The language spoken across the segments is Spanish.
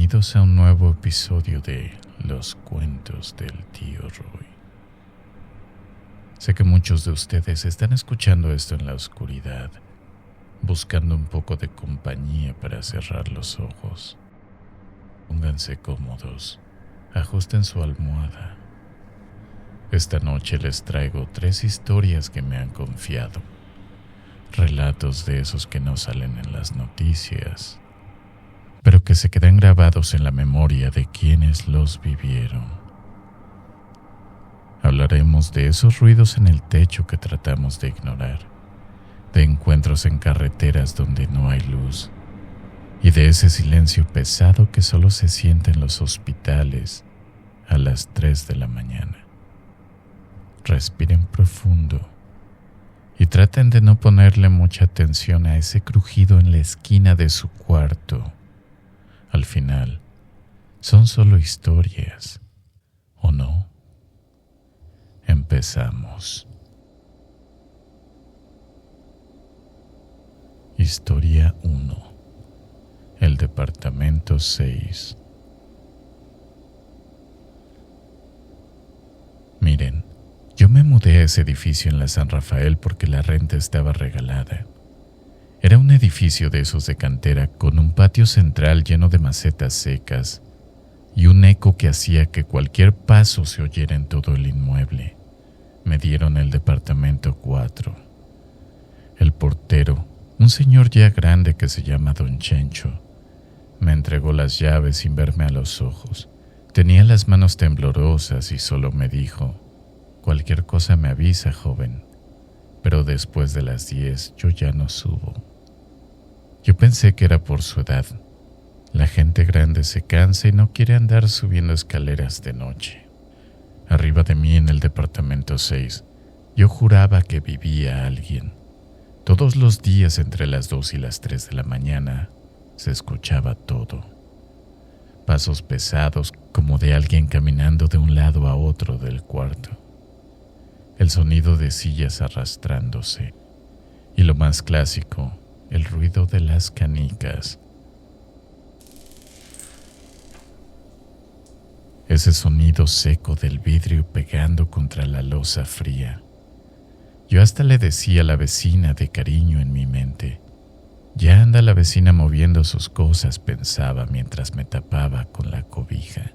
bienvenidos a un nuevo episodio de Los Cuentos del Tío Roy. Sé que muchos de ustedes están escuchando esto en la oscuridad, buscando un poco de compañía para cerrar los ojos. Pónganse cómodos, ajusten su almohada. Esta noche les traigo 3 historias que me han confiado. Relatos de esos que no salen en las noticias, pero que se quedan grabados en la memoria de quienes los vivieron. Hablaremos de esos ruidos en el techo que tratamos de ignorar, de encuentros en carreteras donde no hay luz, y de ese silencio pesado que solo se siente en los hospitales a las 3 de la mañana. Respiren profundo y traten de no ponerle mucha atención a ese crujido en la esquina de su cuarto. Al final, son solo historias, ¿o no? Empezamos. Historia 1. El departamento 6. Miren, yo me mudé a ese edificio en la San Rafael porque la renta estaba regalada. Era un edificio de esos de cantera con un patio central lleno de macetas secas y un eco que hacía que cualquier paso se oyera en todo el inmueble. Me dieron el departamento 4. El portero, un señor ya grande que se llama Don Chencho, me entregó las llaves sin verme a los ojos. Tenía las manos temblorosas y solo me dijo: «Cualquier cosa me avisa, joven, pero después de las 10 yo ya no subo». Yo pensé que era por su edad. La gente grande se cansa y no quiere andar subiendo escaleras de noche. Arriba de mí en el departamento 6, yo juraba que vivía alguien. Todos los días entre las 2 y las 3 de la mañana se escuchaba todo. Pasos pesados como de alguien caminando de un lado a otro del cuarto. El sonido de sillas arrastrándose. Y lo más clásico, el ruido de las canicas. Ese sonido seco del vidrio pegando contra la losa fría. Yo hasta le decía a la vecina de cariño en mi mente: «Ya anda la vecina moviendo sus cosas», pensaba mientras me tapaba con la cobija,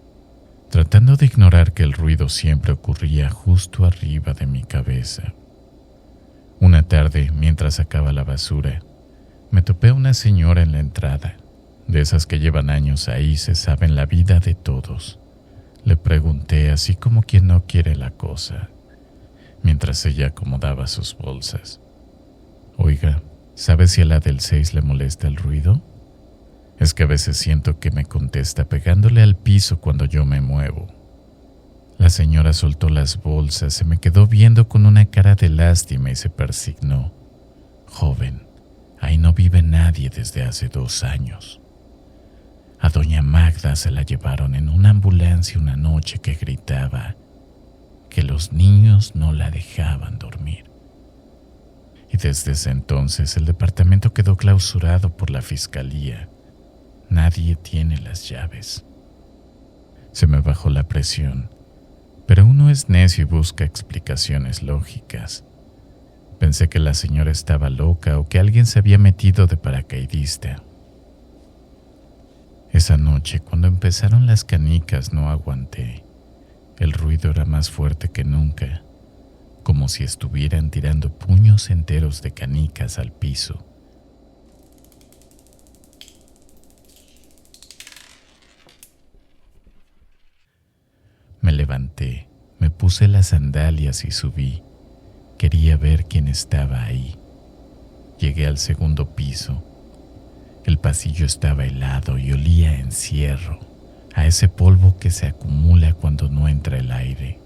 tratando de ignorar que el ruido siempre ocurría justo arriba de mi cabeza. Una tarde, mientras sacaba la basura, me topé a una señora en la entrada, de esas que llevan años ahí, se saben la vida de todos. Le pregunté, así como quien no quiere la cosa, mientras ella acomodaba sus bolsas: «Oiga, ¿sabe si a la del 6 le molesta el ruido? Es que a veces siento que me contesta pegándole al piso cuando yo me muevo». La señora soltó las bolsas, se me quedó viendo con una cara de lástima y se persignó: «Joven, ahí no vive nadie desde hace 2 años. A doña Magda se la llevaron en una ambulancia una noche que gritaba que los niños no la dejaban dormir. Y desde ese entonces el departamento quedó clausurado por la fiscalía. Nadie tiene las llaves». Se me bajó la presión, pero uno es necio y busca explicaciones lógicas. Pensé que la señora estaba loca o que alguien se había metido de paracaidista. Esa noche, cuando empezaron las canicas, no aguanté. El ruido era más fuerte que nunca, como si estuvieran tirando puños enteros de canicas al piso. Me levanté, me puse las sandalias y subí. Quería ver quién estaba ahí. Llegué al 2º piso. El pasillo estaba helado y olía a encierro, a ese polvo que se acumula cuando no entra el aire.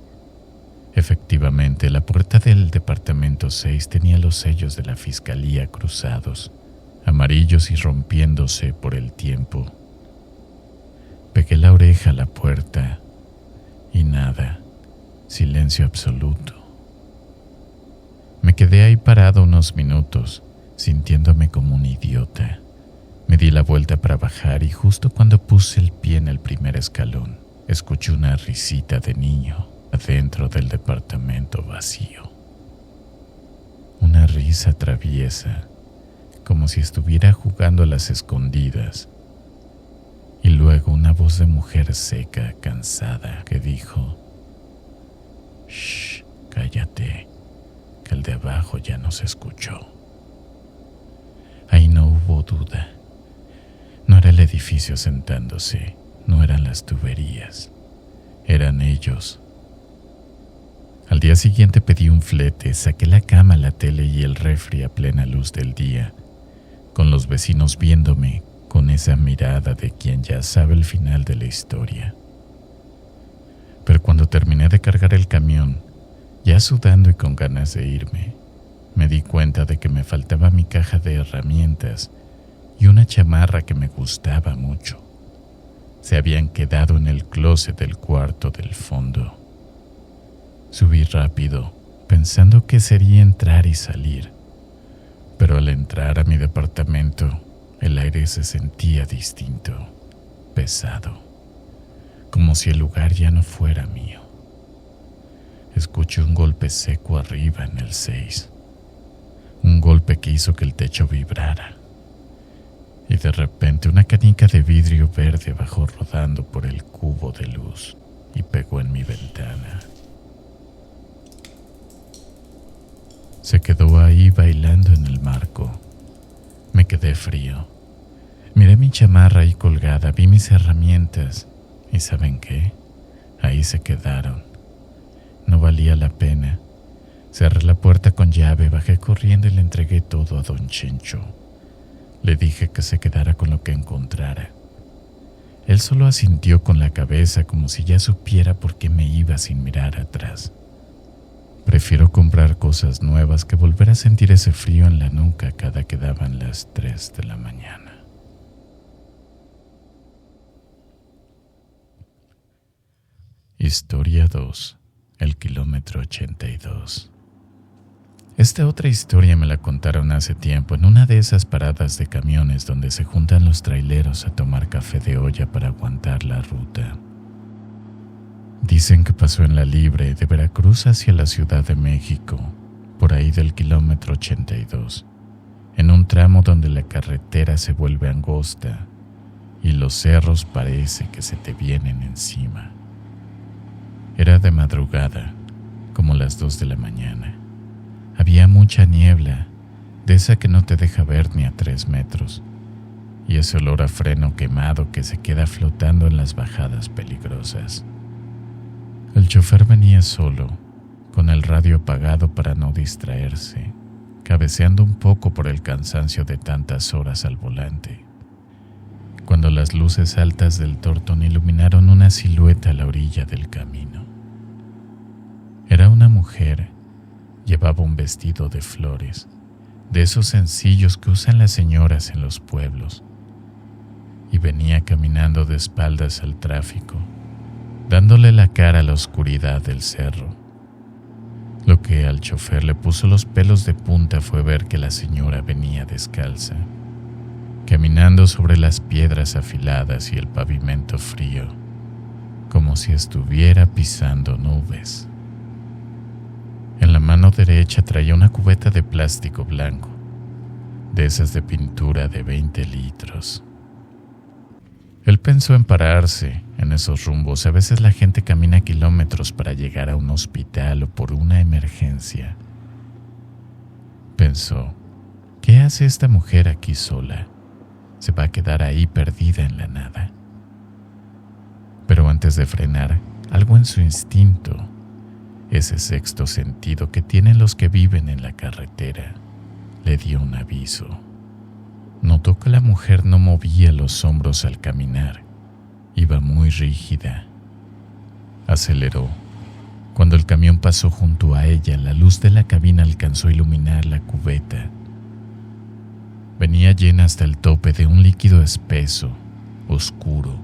Efectivamente, la puerta del departamento 6 tenía los sellos de la fiscalía cruzados, amarillos y rompiéndose por el tiempo. Pegué la oreja a la puerta y nada, silencio absoluto. Me quedé ahí parado unos minutos, sintiéndome como un idiota. Me di la vuelta vuelta para bajar y justo cuando puse el pie en el primer escalón, escuché una risita de niño adentro del departamento vacío. Una risa traviesa, como si estuviera jugando a las escondidas. Y luego una voz de mujer seca, cansada, que dijo: «Shh, cállate, que el de abajo ya nos escuchó». Ahí no hubo duda. No era el edificio sentándose, no eran las tuberías, eran ellos. Al día siguiente pedí un flete, saqué la cama, la tele y el refri a plena luz del día, con los vecinos viéndome con esa mirada de quien ya sabe el final de la historia. Pero cuando terminé de cargar el camión, ya sudando y con ganas de irme, me di cuenta de que me faltaba mi caja de herramientas y una chamarra que me gustaba mucho. Se habían quedado en el closet del cuarto del fondo. Subí rápido, pensando que sería entrar y salir, pero al entrar a mi departamento, el aire se sentía distinto, pesado, como si el lugar ya no fuera mío. Escuché un golpe seco arriba en el 6, un golpe que hizo que el techo vibrara, y de repente una canica de vidrio verde bajó rodando por el cubo de luz y pegó en mi ventana. Se quedó ahí bailando en el marco. Me quedé frío. Miré mi chamarra ahí colgada, vi mis herramientas y ¿saben qué? Ahí se quedaron. No valía la pena. Cerré la puerta con llave, bajé corriendo y le entregué todo a don Chencho. Le dije que se quedara con lo que encontrara. Él solo asintió con la cabeza como si ya supiera por qué me iba sin mirar atrás. Prefiero comprar cosas nuevas que volver a sentir ese frío en la nuca cada que daban las 3 de la mañana. Historia 2. El kilómetro 82. Esta otra historia me la contaron hace tiempo en una de esas paradas de camiones donde se juntan los traileros a tomar café de olla para aguantar la ruta. Dicen que pasó en la Libre de Veracruz hacia la Ciudad de México, por ahí del kilómetro 82, en un tramo donde la carretera se vuelve angosta y los cerros parece que se te vienen encima. Era de madrugada, como las 2 de la mañana. Había mucha niebla, de esa que no te deja ver ni a 3 metros, y ese olor a freno quemado que se queda flotando en las bajadas peligrosas. El chofer venía solo, con el radio apagado para no distraerse, cabeceando un poco por el cansancio de tantas horas al volante. Cuando las luces altas del Tortón iluminaron una silueta a la orilla del camino. Era una mujer, llevaba un vestido de flores, de esos sencillos que usan las señoras en los pueblos, y venía caminando de espaldas al tráfico, dándole la cara a la oscuridad del cerro. Lo que al chofer le puso los pelos de punta fue ver que la señora venía descalza, caminando sobre las piedras afiladas y el pavimento frío, como si estuviera pisando nubes. En la mano derecha traía una cubeta de plástico blanco, de esas de pintura de 20 litros. Él pensó en pararse en esos rumbos. A veces la gente camina kilómetros para llegar a un hospital o por una emergencia. Pensó, ¿qué hace esta mujer aquí sola? Se va a quedar ahí perdida en la nada. Pero antes de frenar, algo en su instinto, ese sexto sentido que tienen los que viven en la carretera, le dio un aviso. Notó que la mujer no movía los hombros al caminar, iba muy rígida. Aceleró. Cuando el camión pasó junto a ella, la luz de la cabina alcanzó a iluminar la cubeta. Venía llena hasta el tope de un líquido espeso, oscuro,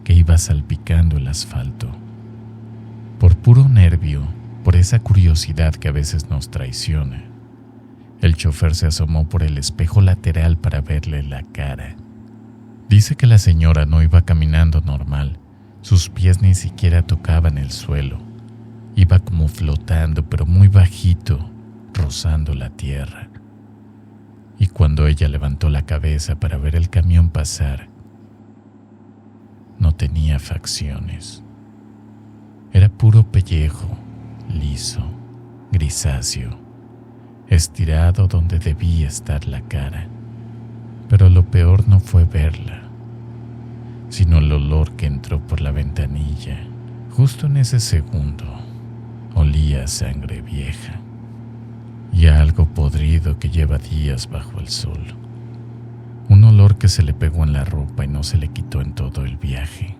que iba salpicando el asfalto. Por puro nervio, por esa curiosidad que a veces nos traiciona, el chofer se asomó por el espejo lateral para verle la cara. Dice que la señora no iba caminando normal, sus pies ni siquiera tocaban el suelo, iba como flotando pero muy bajito, rozando la tierra. Y cuando ella levantó la cabeza para ver el camión pasar, no tenía facciones. Era puro pellejo, liso, grisáceo, estirado donde debía estar la cara. Pero lo peor no fue verla, sino el olor que entró por la ventanilla. Justo en ese segundo, olía a sangre vieja y a algo podrido que lleva días bajo el sol. Un olor que se le pegó en la ropa y no se le quitó en todo el viaje.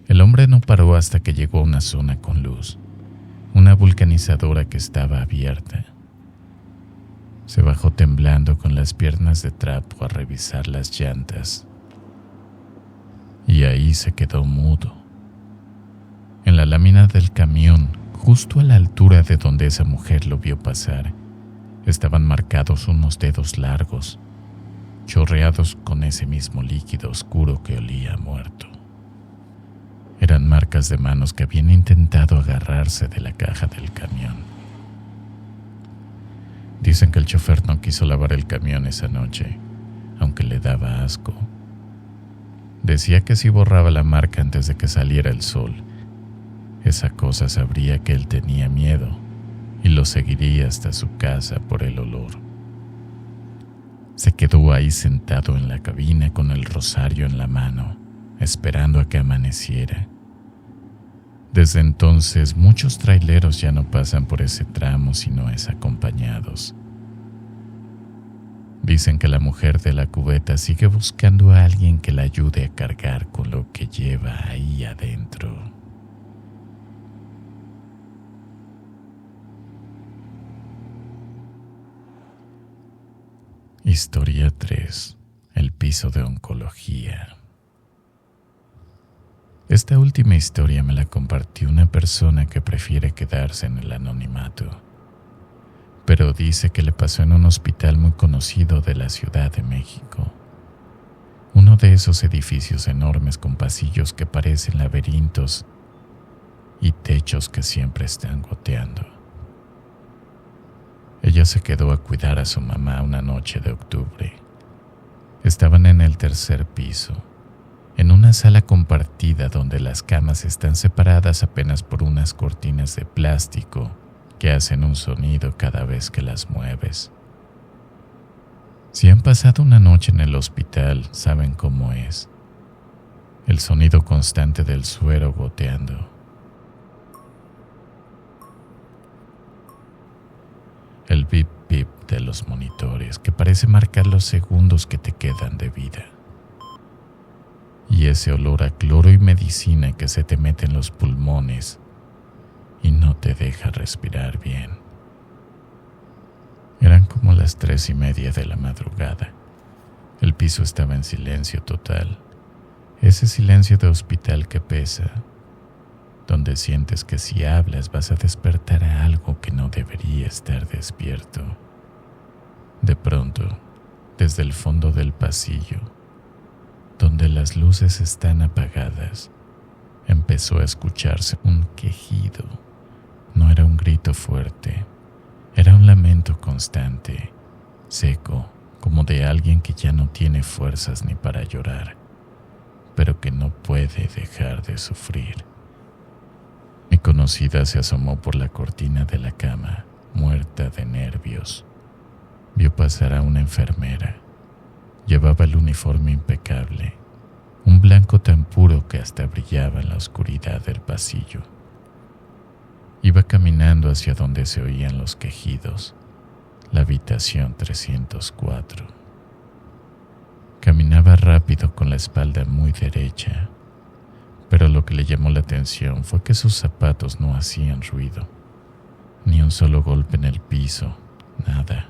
El hombre no paró hasta que llegó a una zona con luz, una vulcanizadora que estaba abierta. Se bajó temblando con las piernas de trapo a revisar las llantas. Y ahí se quedó mudo. En la lámina del camión, justo a la altura de donde esa mujer lo vio pasar, estaban marcados unos dedos largos, chorreados con ese mismo líquido oscuro que olía a muerto. Eran marcas de manos que habían intentado agarrarse de la caja del camión. Dicen que el chofer no quiso lavar el camión esa noche, aunque le daba asco. Decía que si borraba la marca antes de que saliera el sol, esa cosa sabría que él tenía miedo y lo seguiría hasta su casa por el olor. Se quedó ahí sentado en la cabina con el rosario en la mano, esperando a que amaneciera. Desde entonces, muchos traileros ya no pasan por ese tramo si no es acompañados. Dicen que la mujer de la cubeta sigue buscando a alguien que la ayude a cargar con lo que lleva ahí adentro. Historia 3. El piso de oncología. Esta última historia me la compartió una persona que prefiere quedarse en el anonimato, pero dice que le pasó en un hospital muy conocido de la Ciudad de México. Uno de esos edificios enormes con pasillos que parecen laberintos y techos que siempre están goteando. Ella se quedó a cuidar a su mamá una noche de octubre. Estaban en el tercer piso, en una sala compartida donde las camas están separadas apenas por unas cortinas de plástico que hacen un sonido cada vez que las mueves. Si han pasado una noche en el hospital, saben cómo es. El sonido constante del suero goteando. El bip bip de los monitores que parece marcar los segundos que te quedan de vida. Y ese olor a cloro y medicina que se te mete en los pulmones y no te deja respirar bien. Eran como las 3:30 de la madrugada. El piso estaba en silencio total. Ese silencio de hospital que pesa, donde sientes que si hablas vas a despertar a algo que no debería estar despierto. De pronto, desde el fondo del pasillo, donde las luces están apagadas, empezó a escucharse un quejido. No era un grito fuerte, era un lamento constante, seco, como de alguien que ya no tiene fuerzas ni para llorar, pero que no puede dejar de sufrir. Mi conocida se asomó por la cortina de la cama, muerta de nervios. Vio pasar a una enfermera. Llevaba el uniforme impecable, un blanco tan puro que hasta brillaba en la oscuridad del pasillo. Iba caminando hacia donde se oían los quejidos, la habitación 304. Caminaba rápido con la espalda muy derecha, pero lo que le llamó la atención fue que sus zapatos no hacían ruido, ni un solo golpe en el piso, nada.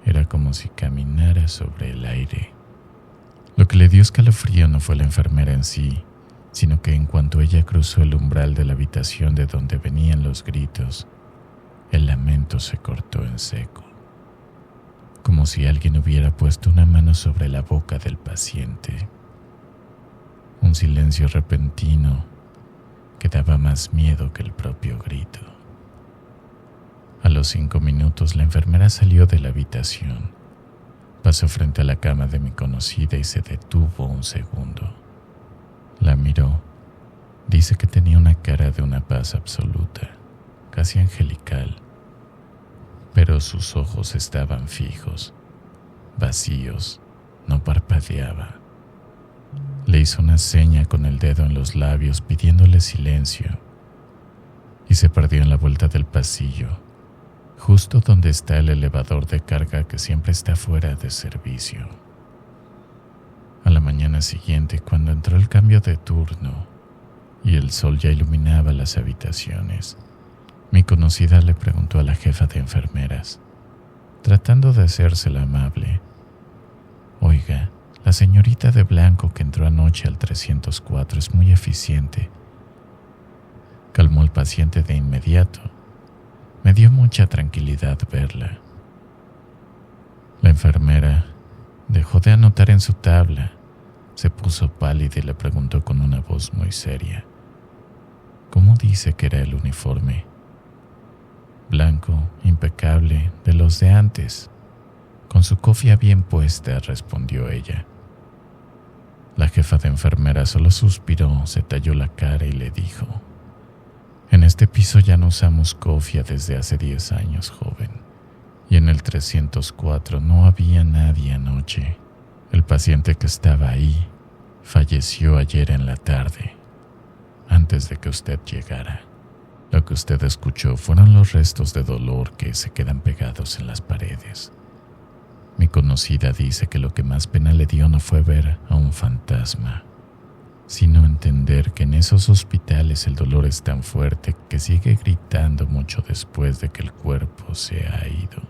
Era como si caminara sobre el aire. Lo que le dio escalofrío no fue la enfermera en sí, sino que en cuanto ella cruzó el umbral de la habitación de donde venían los gritos, el lamento se cortó en seco. como si alguien hubiera puesto una mano sobre la boca del paciente. Un silencio repentino que daba más miedo que el propio grito. A los 5 minutos la enfermera salió de la habitación, pasó frente a la cama de mi conocida y se detuvo un segundo. La miró. Dice que tenía una cara de una paz absoluta, casi angelical, pero sus ojos estaban fijos, vacíos, no parpadeaba. Le hizo una seña con el dedo en los labios pidiéndole silencio y se perdió en la vuelta del pasillo, justo donde está el elevador de carga que siempre está fuera de servicio. A la mañana siguiente, cuando entró el cambio de turno y el sol ya iluminaba las habitaciones, mi conocida le preguntó a la jefa de enfermeras, tratando de hacérsela amable: «Oiga, la señorita de blanco que entró anoche al 304 es muy eficiente». Calmó al paciente de inmediato. Me dio mucha tranquilidad verla. La enfermera dejó de anotar en su tabla, se puso pálida y le preguntó con una voz muy seria: «¿Cómo dice que era el uniforme?» «Blanco, impecable, de los de antes, con su cofia bien puesta», respondió ella. La jefa de enfermera solo suspiró, se talló la cara y le dijo: «En este piso ya no usamos cofia desde hace 10 años, joven, y en el 304 no había nadie anoche. El paciente que estaba ahí falleció ayer en la tarde, antes de que usted llegara. Lo que usted escuchó fueron los restos de dolor que se quedan pegados en las paredes. Mi conocida dice que lo que más pena le dio no fue ver a un fantasma, sino entender que en esos hospitales el dolor es tan fuerte que sigue gritando mucho después de que el cuerpo se ha ido.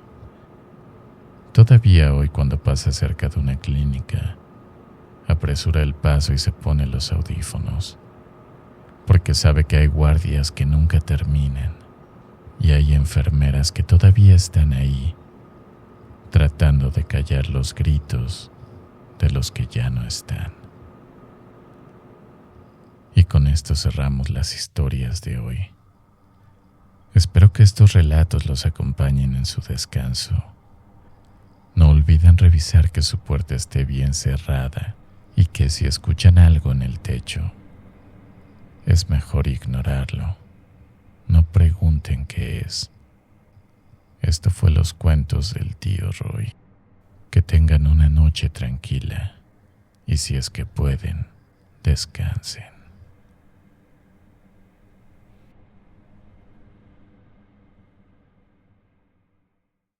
Todavía hoy, cuando pasa cerca de una clínica, apresura el paso y se pone los audífonos, porque sabe que hay guardias que nunca terminan y hay enfermeras que todavía están ahí, tratando de callar los gritos de los que ya no están». Y con esto cerramos las historias de hoy. Espero que estos relatos los acompañen en su descanso. No olviden revisar que su puerta esté bien cerrada y que si escuchan algo en el techo, es mejor ignorarlo. No pregunten qué es. Esto fue Los Cuentos del Tío Roy. Que tengan una noche tranquila y si es que pueden, descansen.